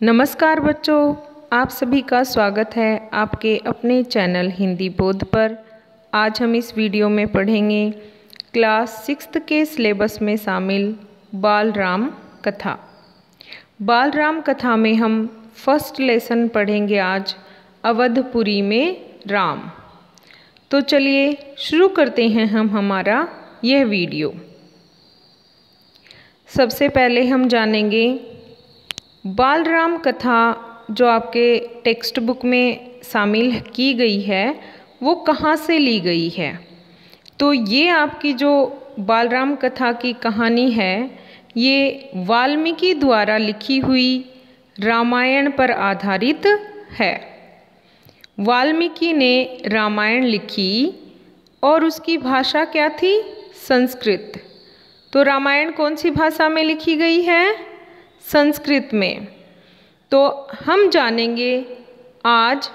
नमस्कार बच्चों, आप सभी का स्वागत है आपके अपने चैनल हिंदी बोध पर। आज हम इस वीडियो में पढ़ेंगे क्लास 6 के सिलेबस में शामिल बाल राम कथा। बाल राम कथा में हम फर्स्ट लेसन पढ़ेंगे आज अवधपुरी में राम। तो चलिए शुरू करते हैं हम हमारा यह वीडियो। सबसे पहले हम जानेंगे बाल राम कथा जो आपके टेक्स्ट बुक में शामिल की गई है वो कहाँ से ली गई है। तो ये आपकी जो बाल राम कथा की कहानी है ये वाल्मीकि द्वारा लिखी हुई रामायण पर आधारित है। वाल्मीकि ने रामायण लिखी और उसकी भाषा क्या थी? संस्कृत। तो रामायण कौन सी भाषा में लिखी गई है? संस्कृत में। तो हम जानेंगे आज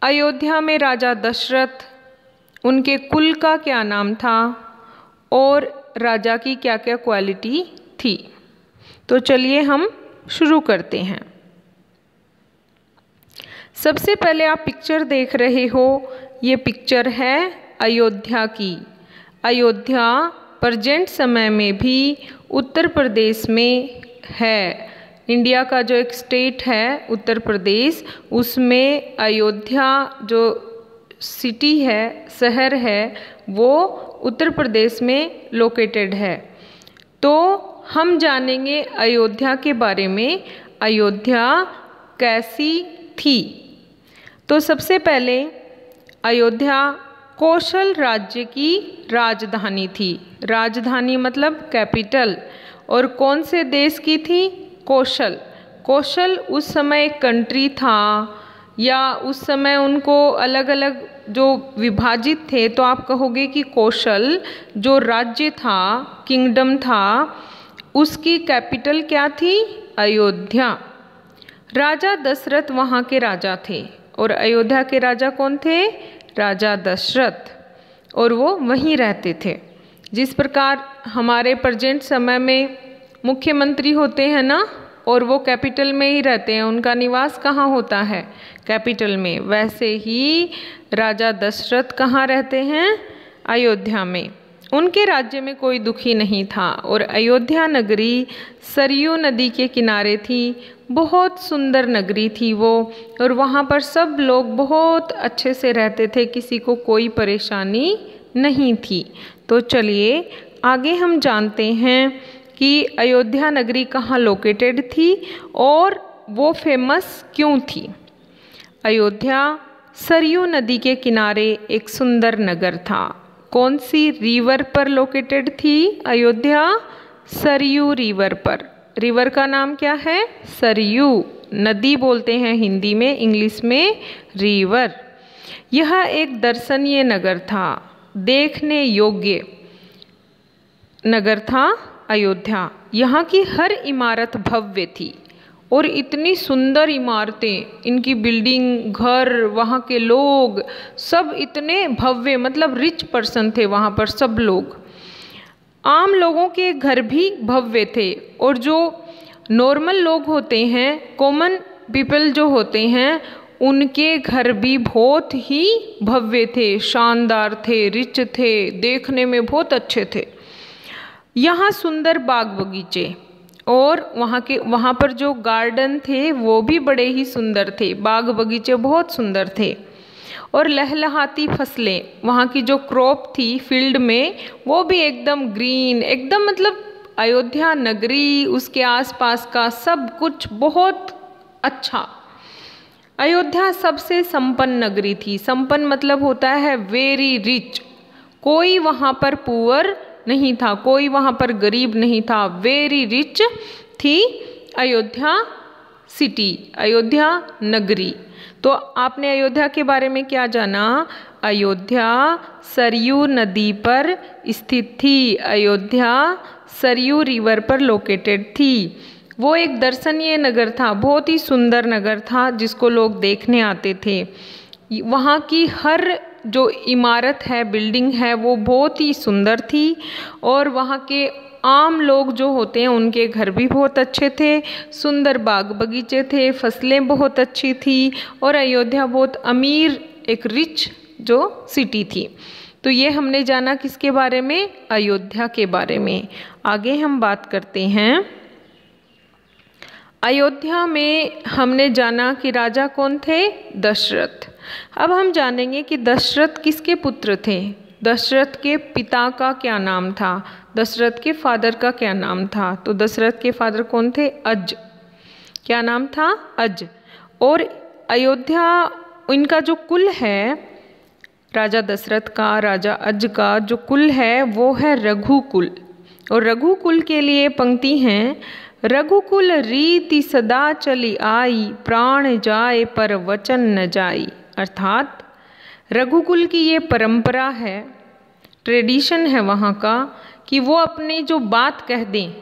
अयोध्या में राजा दशरथ, उनके कुल का क्या नाम था और राजा की क्या क्या क्वालिटी थी। तो चलिए हम शुरू करते हैं। सबसे पहले आप पिक्चर देख रहे हो, ये पिक्चर है अयोध्या की। अयोध्या प्रेजेंट समय में भी उत्तर प्रदेश में है। इंडिया का जो एक स्टेट है उत्तर प्रदेश, उसमें अयोध्या जो सिटी है, शहर है, वो उत्तर प्रदेश में लोकेटेड है। तो हम जानेंगे अयोध्या के बारे में, अयोध्या कैसी थी। तो सबसे पहले अयोध्या कौशल राज्य की राजधानी थी। राजधानी मतलब कैपिटल। और कौन से देश की थी? कौशल। कौशल उस समय एक कंट्री था या उस समय उनको अलग अलग जो विभाजित थे, तो आप कहोगे कि कौशल जो राज्य था, किंगडम था, उसकी कैपिटल क्या थी? अयोध्या। राजा दशरथ वहाँ के राजा थे और अयोध्या के राजा कौन थे? राजा दशरथ। और वो वहीं रहते थे। जिस प्रकार हमारे प्रेजेंट समय में मुख्यमंत्री होते हैं ना, और वो कैपिटल में ही रहते हैं, उनका निवास कहाँ होता है? कैपिटल में। वैसे ही राजा दशरथ कहाँ रहते हैं? अयोध्या में। उनके राज्य में कोई दुखी नहीं था और अयोध्या नगरी सरयू नदी के किनारे थी। बहुत सुंदर नगरी थी वो, और वहाँ पर सब लोग बहुत अच्छे से रहते थे, किसी को कोई परेशानी नहीं थी। तो चलिए आगे हम जानते हैं कि अयोध्या नगरी कहाँ लोकेटेड थी और वो फेमस क्यों थी। अयोध्या सरयू नदी के किनारे एक सुंदर नगर था। कौन सी रिवर पर लोकेटेड थी अयोध्या? सरयू रिवर पर। रिवर का नाम क्या है? सरयू। नदी बोलते हैं हिंदी में, इंग्लिश में रिवर। यह एक दर्शनीय नगर था, देखने योग्य नगर था अयोध्या। यहाँ की हर इमारत भव्य थी और इतनी सुंदर इमारतें, इनकी बिल्डिंग, घर, वहाँ के लोग सब इतने भव्य, मतलब रिच पर्सन थे वहाँ पर सब लोग। आम लोगों के घर भी भव्य थे और जो नॉर्मल लोग होते हैं, कॉमन पीपल जो होते हैं, उनके घर भी बहुत ही भव्य थे, शानदार थे, रिच थे, देखने में बहुत अच्छे थे। यहाँ सुंदर बाग बगीचे और वहाँ पर जो गार्डन थे वो भी बड़े ही सुंदर थे। बाग बगीचे बहुत सुंदर थे और लहलहाती फसलें, वहाँ की जो क्रॉप थी फील्ड में, वो भी एकदम ग्रीन, एकदम मतलब अयोध्या नगरी, उसके आसपास का सब कुछ बहुत अच्छा। अयोध्या सबसे संपन्न नगरी थी। संपन्न मतलब होता है वेरी रिच। कोई वहाँ पर पुअर नहीं था, कोई वहाँ पर गरीब नहीं था। वेरी रिच थी अयोध्या सिटी, अयोध्या नगरी। तो आपने अयोध्या के बारे में क्या जाना? अयोध्या सरयू नदी पर स्थित थी। अयोध्या सरयू रिवर पर लोकेटेड थी। वो एक दर्शनीय नगर था, बहुत ही सुंदर नगर था जिसको लोग देखने आते थे। वहाँ की हर जो इमारत है, बिल्डिंग है, वो बहुत ही सुंदर थी और वहाँ के आम लोग जो होते हैं उनके घर भी बहुत अच्छे थे, सुंदर बाग बगीचे थे, फसलें बहुत अच्छी थी और अयोध्या बहुत अमीर एक रिच जो सिटी थी। तो ये हमने जाना किसके बारे में? अयोध्या के बारे में। आगे हम बात करते हैं। अयोध्या में हमने जाना कि राजा कौन थे? दशरथ। अब हम जानेंगे कि दशरथ किसके पुत्र थे। दशरथ के पिता का क्या नाम था? दशरथ के फादर का क्या नाम था? तो दशरथ के फादर कौन थे? अज। क्या नाम था? अज। और अयोध्या इनका जो कुल है, राजा दशरथ का, राजा अज का जो कुल है वो है रघुकुल। और रघुकुल के लिए पंक्ति हैं, रघुकुल रीति सदा चली आई, प्राण जाए पर वचन न जाई। अर्थात रघुकुल की ये परंपरा है, ट्रेडिशन है वहाँ का, कि वो अपनी जो बात कह दें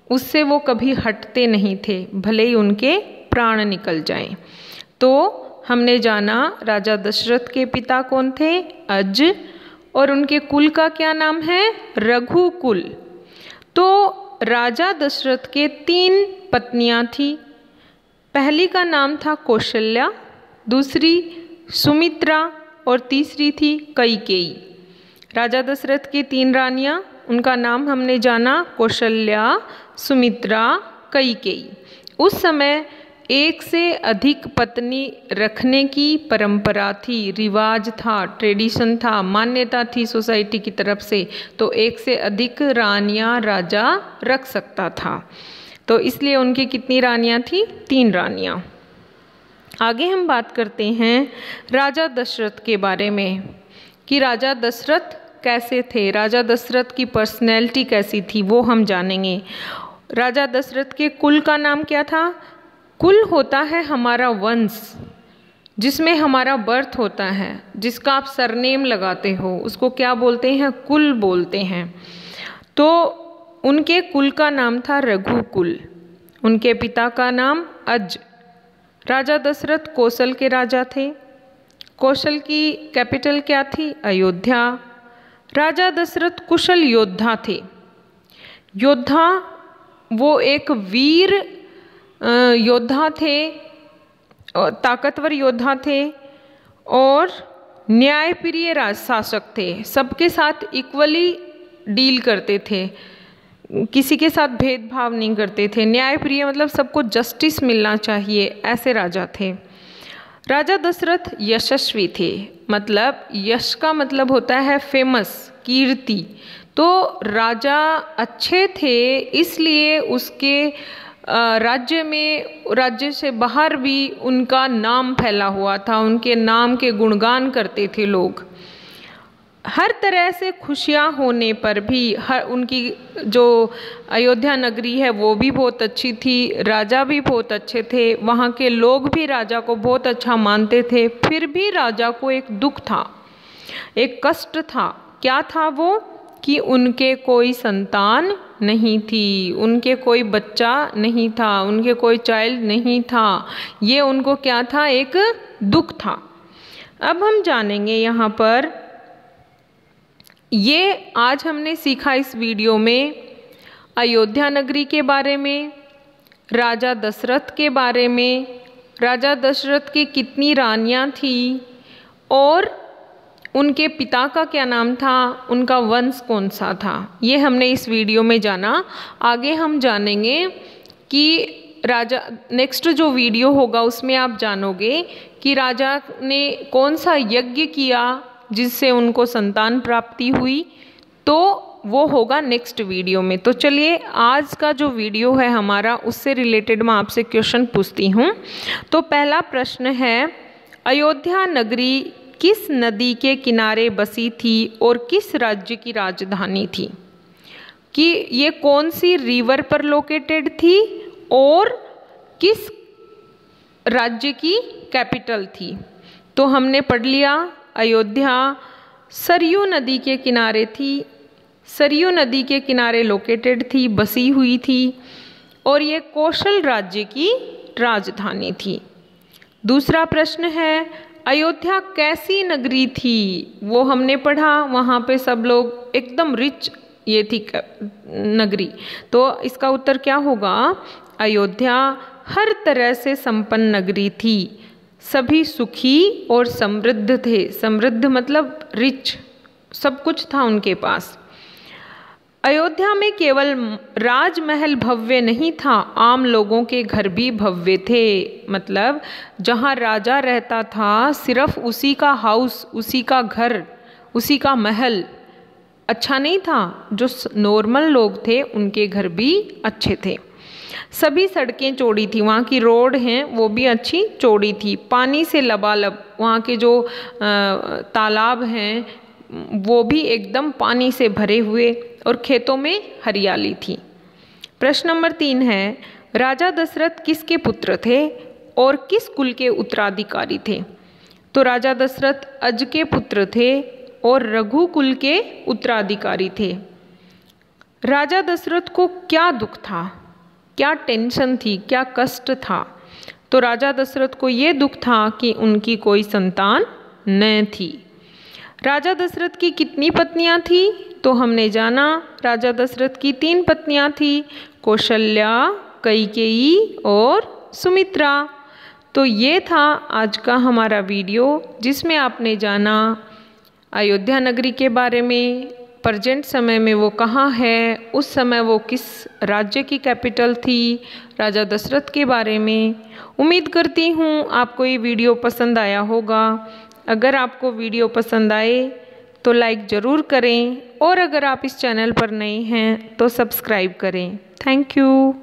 उससे वो कभी हटते नहीं थे, भले ही उनके प्राण निकल जाएं। तो हमने जाना राजा दशरथ के पिता कौन थे? अज। और उनके कुल का क्या नाम है? रघुकुल। तो राजा दशरथ के 3 पत्नियां थी। पहली का नाम था कौशल्या, दूसरी सुमित्रा और तीसरी थी कैकेयी। राजा दशरथ की 3 रानियां, उनका नाम हमने जाना कौशल्या, सुमित्रा, कैकेयी। उस समय 1 से अधिक पत्नी रखने की परंपरा थी, रिवाज था, ट्रेडिशन था, मान्यता थी सोसाइटी की तरफ से। तो 1 से अधिक रानियां राजा रख सकता था। तो इसलिए उनकी कितनी रानियां थी? 3 रानियां। आगे हम बात करते हैं राजा दशरथ के बारे में कि राजा दशरथ कैसे थे, राजा दशरथ की पर्सनैलिटी कैसी थी, वो हम जानेंगे। राजा दशरथ के कुल का नाम क्या था? कुल होता है हमारा वंश, जिसमें हमारा बर्थ होता है, जिसका आप सरनेम लगाते हो, उसको क्या बोलते हैं? कुल बोलते हैं। तो उनके कुल का नाम था रघुकुल। उनके पिता का नाम अज। राजा दशरथ कौशल के राजा थे। कौशल की कैपिटल क्या थी? अयोध्या। राजा दशरथ कुशल योद्धा थे। योद्धा वो एक वीर योद्धा थे, ताकतवर योद्धा थे और न्यायप्रिय शासक थे। सबके साथ इक्वली डील करते थे, किसी के साथ भेदभाव नहीं करते थे। न्यायप्रिय मतलब सबको जस्टिस मिलना चाहिए, ऐसे राजा थे। राजा दशरथ यशस्वी थे, मतलब यश का मतलब होता है फेमस, कीर्ति। तो राजा अच्छे थे, इसलिए उसके राज्य में, राज्य से बाहर भी उनका नाम फैला हुआ था, उनके नाम के गुणगान करते थे लोग। हर तरह से खुशियाँ होने पर भी उनकी जो अयोध्या नगरी है वो भी बहुत अच्छी थी, राजा भी बहुत अच्छे थे, वहाँ के लोग भी राजा को बहुत अच्छा मानते थे। फिर भी राजा को एक दुख था, एक कष्ट था। क्या था वो? कि उनके कोई संतान नहीं थी, उनके कोई बच्चा नहीं था, उनके कोई चाइल्ड नहीं था। ये उनको क्या था? एक दुख था। अब हम जानेंगे यहाँ पर, ये आज हमने सीखा इस वीडियो में अयोध्या नगरी के बारे में, राजा दशरथ के बारे में, राजा दशरथ की कितनी रानियाँ थी और उनके पिता का क्या नाम था, उनका वंश कौन सा था, ये हमने इस वीडियो में जाना। आगे हम जानेंगे कि राजा, नेक्स्ट जो वीडियो होगा उसमें आप जानोगे कि राजा ने कौन सा यज्ञ किया जिससे उनको संतान प्राप्ति हुई। तो वो होगा नेक्स्ट वीडियो में। तो चलिए, आज का जो वीडियो है हमारा, उससे रिलेटेड मैं आपसे क्वेश्चन पूछती हूँ। तो पहला प्रश्न है, अयोध्या नगरी किस नदी के किनारे बसी थी और किस राज्य की राजधानी थी? कि ये कौन सी रिवर पर लोकेटेड थी और किस राज्य की कैपिटल थी? तो हमने पढ़ लिया, अयोध्या सरयू नदी के किनारे थी, सरयू नदी के किनारे लोकेटेड थी, बसी हुई थी और ये कौशल राज्य की राजधानी थी। दूसरा प्रश्न है, अयोध्या कैसी नगरी थी? वो हमने पढ़ा, वहाँ पे सब लोग एकदम रिच ये थी नगरी। तो इसका उत्तर क्या होगा? अयोध्या हर तरह से संपन्न नगरी थी। सभी सुखी और समृद्ध थे। समृद्ध मतलब रिच, सब कुछ था उनके पास। अयोध्या में केवल राजमहल भव्य नहीं था, आम लोगों के घर भी भव्य थे। मतलब जहाँ राजा रहता था सिर्फ उसी का हाउस, उसी का घर, उसी का महल अच्छा नहीं था, जो नॉर्मल लोग थे उनके घर भी अच्छे थे। सभी सड़कें चौड़ी थी, वहाँ की रोड हैं वो भी अच्छी चौड़ी थी। पानी से लबालब, वहाँ के जो तालाब हैं वो भी एकदम पानी से भरे हुए, और खेतों में हरियाली थी। प्रश्न नंबर 3 है, राजा दशरथ किसके पुत्र थे और किस कुल के उत्तराधिकारी थे? तो राजा दशरथ अज के पुत्र थे और रघु कुल के उत्तराधिकारी थे। राजा दशरथ को क्या दुख था, क्या टेंशन थी, क्या कष्ट था? तो राजा दशरथ को ये दुख था कि उनकी कोई संतान न थी। राजा दशरथ की कितनी पत्नियां थी? तो हमने जाना राजा दशरथ की 3 पत्नियां थी, कौशल्या, कैकेयी और सुमित्रा। तो ये था आज का हमारा वीडियो, जिसमें आपने जाना अयोध्या नगरी के बारे में, प्रेजेंट समय में वो कहाँ है, उस समय वो किस राज्य की कैपिटल थी, राजा दशरथ के बारे में। उम्मीद करती हूँ आपको ये वीडियो पसंद आया होगा। अगर आपको वीडियो पसंद आए तो लाइक ज़रूर करें, और अगर आप इस चैनल पर नए हैं तो सब्सक्राइब करें। Thank you.